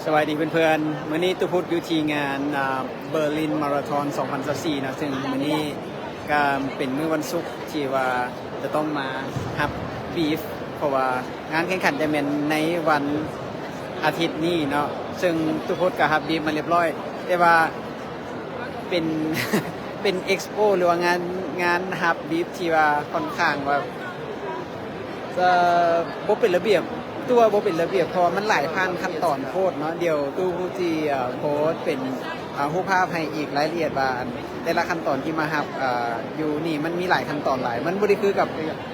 สวัสดีเพื่อนๆมื้อนี้ตุพุทธอยู่ที่งานเบอร์ลินมาราธอน2024นะซึ่งมื้อนี้ก็เป็นมื้อวันศุกร์ที่ว่าจะต้องมาฮับบีฟเพราะว่างานแข่งขันจะเป็นในวันอาทิตย์นี้เนาะซึ่งตุพุทธก็ฮับบีฟมาเรียบร้อยแต่ว่าเป็น เป็นเอ็กซ์โปหรือว่างานฮับบีฟที่ว่าค่อนข้างว่าจะบ่เป็นระเบียบตัวบ่เป็นระเบียบเพราะมันหลายพันขั้นตอนโพดเนาะเดี๋ยวตู้ผู้ที่โพสเป็นรูปภาพให้อีกรายละเอียดว่าแต่ละขั้นตอนที่มาหับอยู่นี่มันมีหลายขั้นตอนหลายมันบ่ได้คือกับ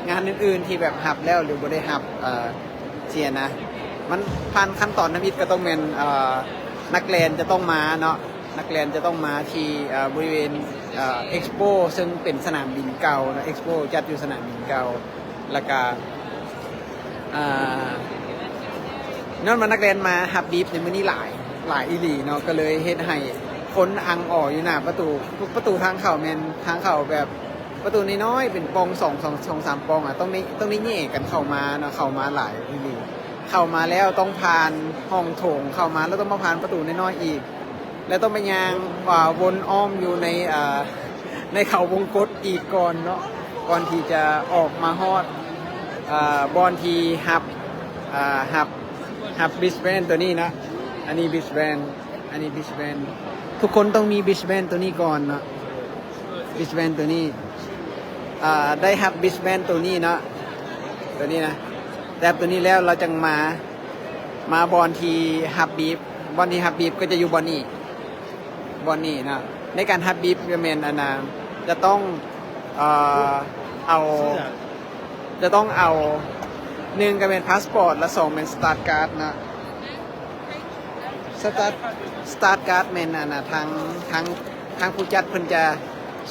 งานอื่นๆที่แบบหับแล้วหรือบ่ได้หับเสียนะมันผ่านขั้นตอนนำอิฐก็ต้องเป็นนักแลนจะต้องมาเนาะนักแลนจะต้องมาที่บริเวณเอ็กซ์โปซึ่งเป็นสนามบินเก่านะเอ็กซ์โปจัดอยู่สนามบินเก่าแล้วก็นั่นมันนักเรียนมาฮับบีฟในมื้อนี้หลายอีหลีเนาะก็เลยเฮ็ดให้คนอังออกอยู่หน้าประตูทางเข้าแม่นทางเข้าแบบประตูน้อยๆเป็นปอง2 3ปองต้องนี้แย่กันเข้ามาเนาะเข้ามาหลายอีหลีเข้ามาแล้วต้องผ่านห้องโถงเข้ามาแล้วต้องมาผ่านประตูน้อยๆอีกแล้วต้องไปยางวนอ้อมอยู่ในเขาวงกตอีกก่อนเนาะก่อนที่จะออกมาฮอดบอลทีฮับบิชแบนตัวนี้นะอันนี้บิชแบนทุกคนต้องมีบิชแบนตัวนี้ก่อนนะบิชแบนตัวนี้ได้ฮับบิชแบนตัวนี้นะตัวนี้นะแต่ตัวนี้แล้วเราจังมาบอลทีฮับบีฟก็จะอยู่บอลนี้นะในการฮับบีฟก็เป็นอันนั้นจะต้องเอาหนึ่งก็เป็นพาสปอร์ตและ2เป็นสตาร์ทการ์ดนะสตาร์ทการ์ดแม่นนะทางผู้จัดเพิ่นจะ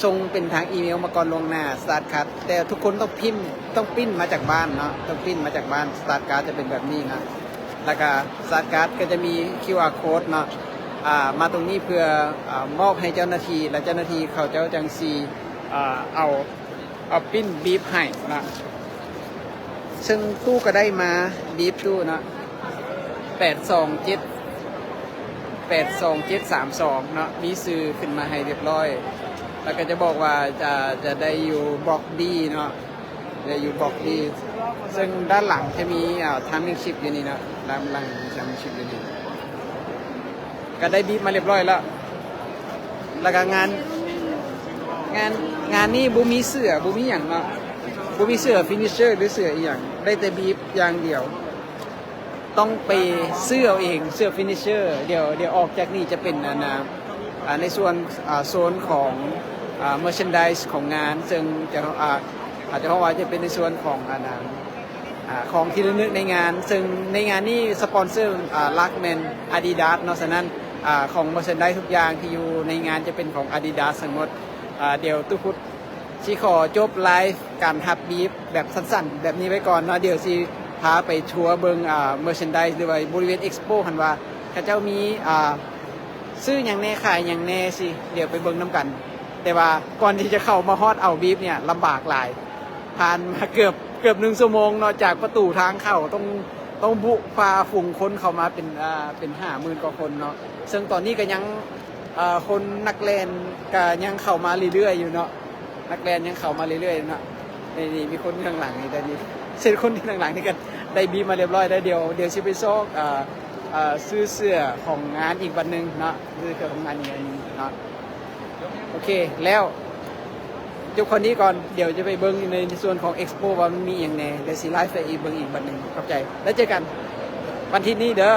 ส่งเป็นทางอีเมลมาก่อนล่วงหน้าสตาร์ทการ์ดแต่ทุกคนต้องปิ้นมาจากบ้านเนาะต้องปิ้นมาจากบ้านสตาร์ทการ์ดจะเป็นแบบนี้นะแล้วก็สตาร์ทการ์ดก็จะมี QR code เนาะมาตรงนี้เพื่อมอบให้เจ้าหน้าที่และเจ้าหน้าที่เขาเจ้าจังซีเอาปิ้นบีบให้นะซึ่งตู้ก็ได้มาบีบตู้นะ82732เนาะมีซื้อขึ้นมาให้เรียบร้อยแล้วก็จะบอกว่าจะได้อยู่บล็อกดีเนาะได้อยู่บล็อกดีซึ่งด้านหลังจะมีทัมมิ่งชิปอยู่นี่นะด้านหลังมีทัมมิ่งชิปอยู่นี่ก็ได้บีบมาเรียบร้อยแล้วก็งานนี้บุมีเสื้อบุมีอย่างเนาะบุมีเสื้อฟินิชเชอร์หรือเสื้ออีกอย่างได้แต่บีบอย่างเดียวต้องไปเสื้อเองเสื้อฟินิชเชอร์เดี๋ยวออกจากนี่จะเป็นในส่วนโซนของเมอร์แชนไดส์ของงานซึ่งอาจจะเพราะว่าจะเป็นในส่วนของของที่ระลึกในงานซึ่งในงานนี้สปอนเซอร์ลักแมน Adidas เนาะฉะนั้นของเมอร์แชนไดส์ทุกอย่างที่อยู่ในงานจะเป็นของ Adidas ทั้งหมดเดี๋ยวตุพุทธชีขอจบไลฟ์การฮับบีฟแบบสั้นๆแบบนี้ไว้ก่อนเนาะเดี๋ยวชีพาไปทัวร์เบิงเมอร์แชนไดส์หรือว่าบริเวณเอ็กซ์โปหันว่าเขาเจ้ามีซื้ออย่างแน่ขายอย่างแน่สิเดี๋ยวไปเบิงน้ำกันแต่ว่าก่อนที่จะเข้ามาฮอดเอาบีฟเนี่ยลำบากหลายผ่านมาเกือบ1 ชั่วโมงเนาะจากประตูทางเข้าต้องบุกพาฝูงคนเข้ามาเป็น50,000 กว่าคนเนาะซึ่งตอนนี้ก็ยังคนนักเล่นก็ยังเข้ามาเรื่อยๆอยู่เนาะนักเรียนยังเข้ามาเรื่อยๆนะนี่มีคนข้างหลังนี่แต่นี่เสร็จคนที่ข้างหลังนี่กันได้บีมาเรียบร้อยได้เดี๋ยวชิไปซอกซื้อเสื้อของงานอีกวันหนึ่งนะซื้อเสื้อของงานอีกวันนึงนะโอเคแล้วจบคนนี้ก่อนเดี๋ยวจะไปเบิ้งในส่วนของเอ็กซ์โปว่ามันมีอย่างไรเดี๋ยวซีไลฟ์ไปอีกเบิ้งอีกวันหนึ่งขอบใจแล้วเจอกันวันที่นี้เด้อ